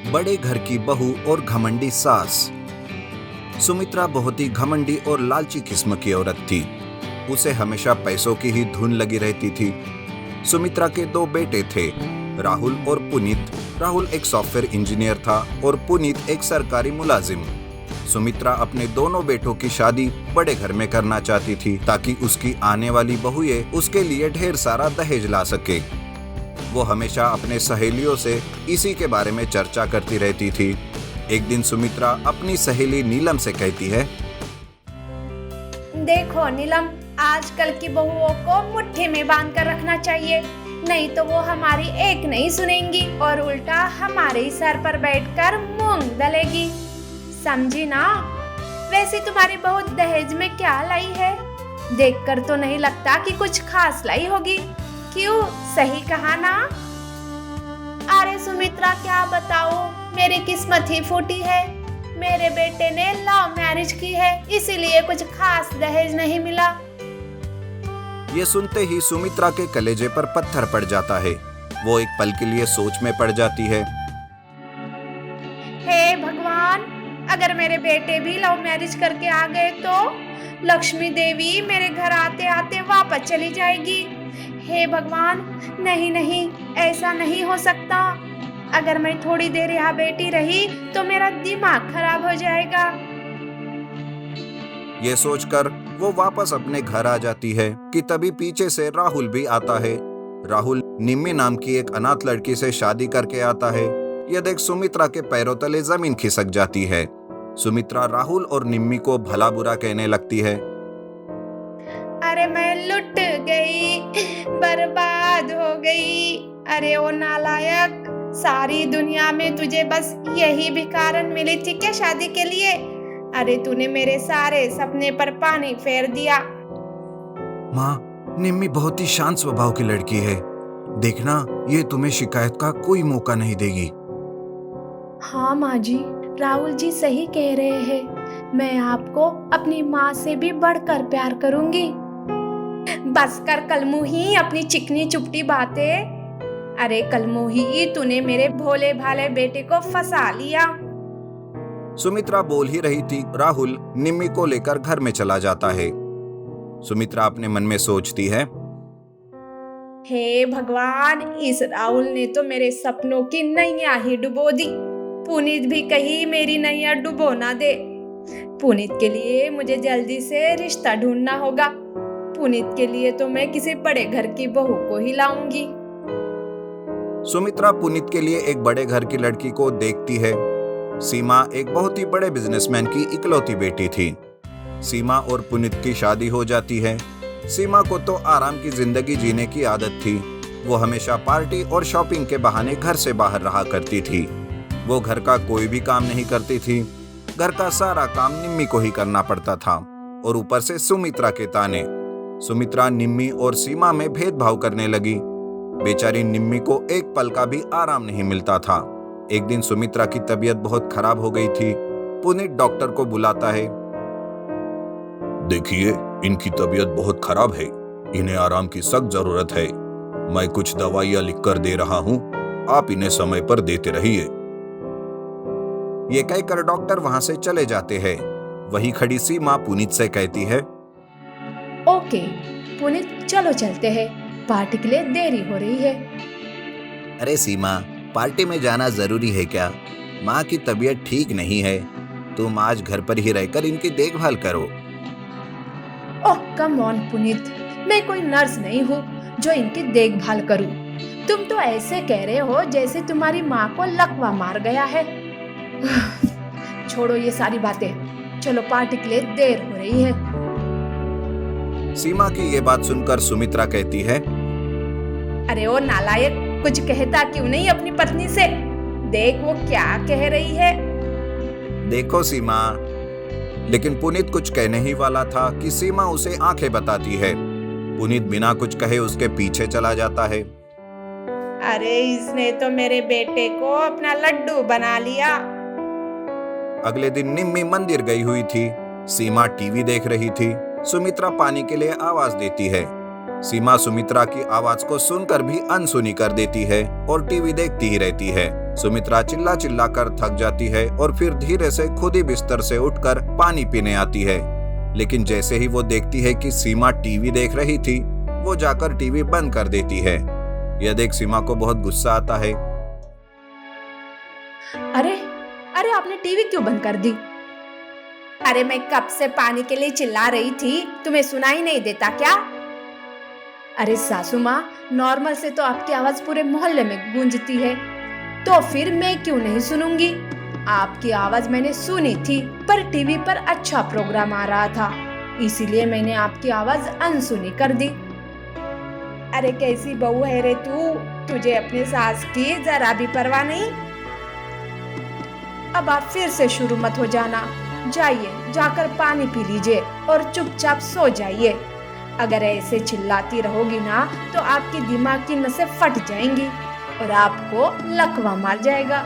बड़े घर की बहू और घमंडी सास। सुमित्रा बहुत ही घमंडी और लालची किस्म की औरत थी। उसे हमेशा पैसों की ही धुन लगी रहती थी। सुमित्रा के दो बेटे थे, राहुल और पुनीत। राहुल एक सॉफ्टवेयर इंजीनियर था और पुनीत एक सरकारी मुलाजिम। सुमित्रा अपने दोनों बेटों की शादी बड़े घर में करना चाहती थी ताकि उसकी आने वाली बहुएं उसके लिए ढेर सारा दहेज ला सके। वो हमेशा अपने सहेलियों से इसी के बारे में चर्चा करती रहती थी। एक दिन सुमित्रा अपनी सहेली नीलम से कहती है, देखो नीलम, आजकल की बहुओं को मुट्ठी में बांध कर रखना चाहिए, नहीं तो वो हमारी एक नहीं सुनेंगी और उल्टा हमारे ही सर पर बैठकर मूंग दलेगी। समझी ना? वैसे तुम्हारी बहू दहेज में क्या लाई है? देखकर तो नहीं लगता कि कुछ खास लाई होगी। क्यों, सही कहा ना? अरे सुमित्रा, क्या बताओ, मेरी किस्मत ही फूटी है। मेरे बेटे ने लव मैरिज की है, इसीलिए कुछ खास दहेज नहीं मिला। ये सुनते ही सुमित्रा के कलेजे पर पत्थर पड़ जाता है। वो एक पल के लिए सोच में पड़ जाती है। हे भगवान, अगर मेरे बेटे भी लव मैरिज करके आ गए तो लक्ष्मी देवी मेरे घर आते आते वापस चली जाएगी। हे भगवान, नहीं नहीं, ऐसा नहीं हो सकता। अगर मैं थोड़ी देर यहाँ बैठी रही तो मेरा दिमाग खराब हो जाएगा। ये सोचकर वो वापस अपने घर आ जाती है कि तभी पीछे से राहुल भी आता है। राहुल निम्मी नाम की एक अनाथ लड़की से शादी करके आता है। यह देख सुमित्रा के पैरों तले जमीन खिसक जाती है। सुमित्रा राहुल और निम्मी को भला बुरा कहने लगती है। अरे मैं लुट गई, बर्बाद हो गई। अरे ओ नालायक, सारी दुनिया में तुझे बस यही भी कारण मिली थी क्या शादी के लिए? अरे तूने मेरे सारे सपने पर पानी फेर दिया। माँ, निम्मी बहुत ही शांत स्वभाव की लड़की है। देखना, ये तुम्हें शिकायत का कोई मौका नहीं देगी। हाँ माँ जी, राहुल जी सही कह रहे हैं। मैं आपको अपनी माँ से भी बढ़कर प्यार करूंगी। बस कर कलमुही अपनी चिकनी चुपटी बातें। अरे कलमुही, तूने मेरे भोले भाले बेटे को फंसा लिया। सुमित्रा बोल ही रही थी, राहुल निम्मी को लेकर घर में चला जाता है। सुमित्रा अपने मन में सोचती है, हे भगवान, इस राहुल ने तो मेरे सपनों की नैया ही डुबो दी। पुनीत भी कहीं मेरी नैया डुबो ना दे। पुनीत के लिए मुझे जल्दी से रिश्ता ढूंढना होगा। पुनीत के लिए तो मैं किसी बड़े घर की बहू को ही लाऊंगी। सुमित्रा पुनीत के लिए एक बड़े घर की लड़की को देखती है। सीमा एक बहुत ही बड़े बिजनेसमैन की इकलौती बेटी थी। सीमा और पुनीत की शादी हो जाती है। सीमा को तो आराम की जिंदगी जीने की आदत थी। वो हमेशा पार्टी और शॉपिंग के बहाने घर से बाहर रहा करती थी। वो घर का कोई भी काम नहीं करती थी। घर का सारा काम निम्मी को ही करना पड़ता था और ऊपर से सुमित्रा के ताने। सुमित्रा निम्मी और सीमा में भेदभाव करने लगी। बेचारी निम्मी को एक पल का भी आराम नहीं मिलता था। एक दिन सुमित्रा की तबीयत बहुत खराब हो गई थी। पुनीत डॉक्टर को बुलाता है। देखिए, इनकी तबीयत बहुत खराब है, इन्हें आराम की सख्त जरूरत है। मैं कुछ दवाइयां लिखकर दे रहा हूं, आप इन्हें समय पर देते रहिए। ये कहकर डॉक्टर वहां से चले जाते हैं। वहीं खड़ी सीमा पुनीत से कहती है, ओके पुनीत, चलो चलते हैं, पार्टी के लिए देरी हो रही है। अरे सीमा, पार्टी में जाना जरूरी है क्या? माँ की तबीयत ठीक नहीं है। तुम आज घर पर ही रहकर इनकी देखभाल करो। ओह कम ऑन पुनीत, मैं कोई नर्स नहीं हूँ जो इनकी देखभाल करूँ। तुम तो ऐसे कह रहे हो जैसे तुम्हारी माँ को लकवा मार गया है। छोड़ो ये सारी बातें, चलो पार्टी के लिए देर हो रही है। सीमा की ये बात सुनकर सुमित्रा कहती है, अरे ओ नालायक, कुछ कहता क्यों नहीं अपनी पत्नी से? देख वो क्या कह रही है। देखो सीमा। लेकिन पुनीत कुछ कहने ही वाला था कि सीमा उसे आंखें बताती है। पुनीत बिना कुछ कहे उसके पीछे चला जाता है। अरे इसने तो मेरे बेटे को अपना लड्डू बना लिया। अगले दिन निम्मी मंदिर गई हुई थी। सीमा टीवी देख रही थी। सुमित्रा पानी के लिए आवाज देती है। सीमा सुमित्रा की आवाज को सुनकर भी अनसुनी कर देती है और टीवी देखती ही रहती है। सुमित्रा चिल्ला चिल्ला कर थक जाती है और फिर धीरे से खुद ही बिस्तर से उठकर पानी पीने आती है। लेकिन जैसे ही वो देखती है कि सीमा टीवी देख रही थी, वो जाकर टीवी बंद कर देती है। यह देख सीमा को बहुत गुस्सा आता है। अरे अरे आपने टीवी क्यों बंद कर दी? अरे मैं कब से पानी के लिए चिल्ला रही थी, तुम्हें सुनाई नहीं देता क्या? अरे सासू माँ, नॉर्मल से तो आपकी आवाज पूरे मोहल्ले में गूंजती है, तो फिर मैं क्यों नहीं सुनूंगी? आपकी आवाज मैंने सुनी थी, पर टीवी पर अच्छा प्रोग्राम आ रहा था, इसीलिए मैंने आपकी आवाज अनसुनी कर दी। अरे कैसी बहू है रे तू, तुझे अपनी सास की जरा भी परवाह नहीं। अब आप फिर से शुरू मत हो जाना, जाइए जाकर पानी पी लीजिए और चुपचाप सो जाइए। अगर ऐसे चिल्लाती रहोगी ना तो आपकी दिमाग की नसें फट जाएंगी और आपको लकवा मार जाएगा,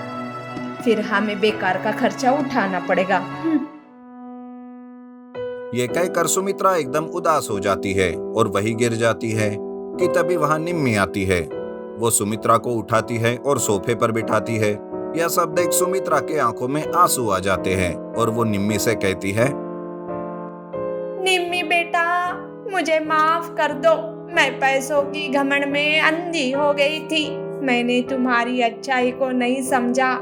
फिर हमें बेकार का खर्चा उठाना पड़ेगा। ये कहकर सुमित्रा एकदम उदास हो जाती है और वही गिर जाती है कि तभी वहां निम्मी आती है। वो सुमित्रा को उठाती है और सोफे पर बिठाती है। यह सब देख सुमित्रा के आंखों में आंसू आ जाते हैं और वो निम्मी से कहती है, निम्मी बेटा, मुझे माफ कर दो, मैं पैसों की घमंड में अंधी हो गई थी, मैंने तुम्हारी अच्छाई को नहीं समझा।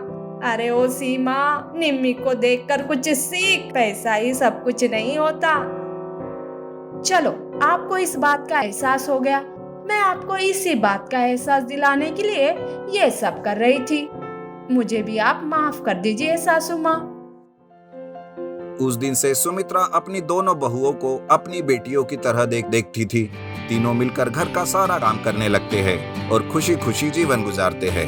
अरे ओ सीमा, निम्मी को देखकर कुछ सीख, पैसा ही सब कुछ नहीं होता। चलो, आपको इस बात का एहसास हो गया, मैं आपको इसी बात का एहसास दिलाने के लिए ये सब कर रही थी। मुझे भी आप माफ कर दीजिए सासू माँ। उस दिन से सुमित्रा अपनी दोनों बहुओं को अपनी बेटियों की तरह देखती थी। तीनों मिलकर घर का सारा काम करने लगते हैं और खुशी खुशी जीवन गुजारते हैं।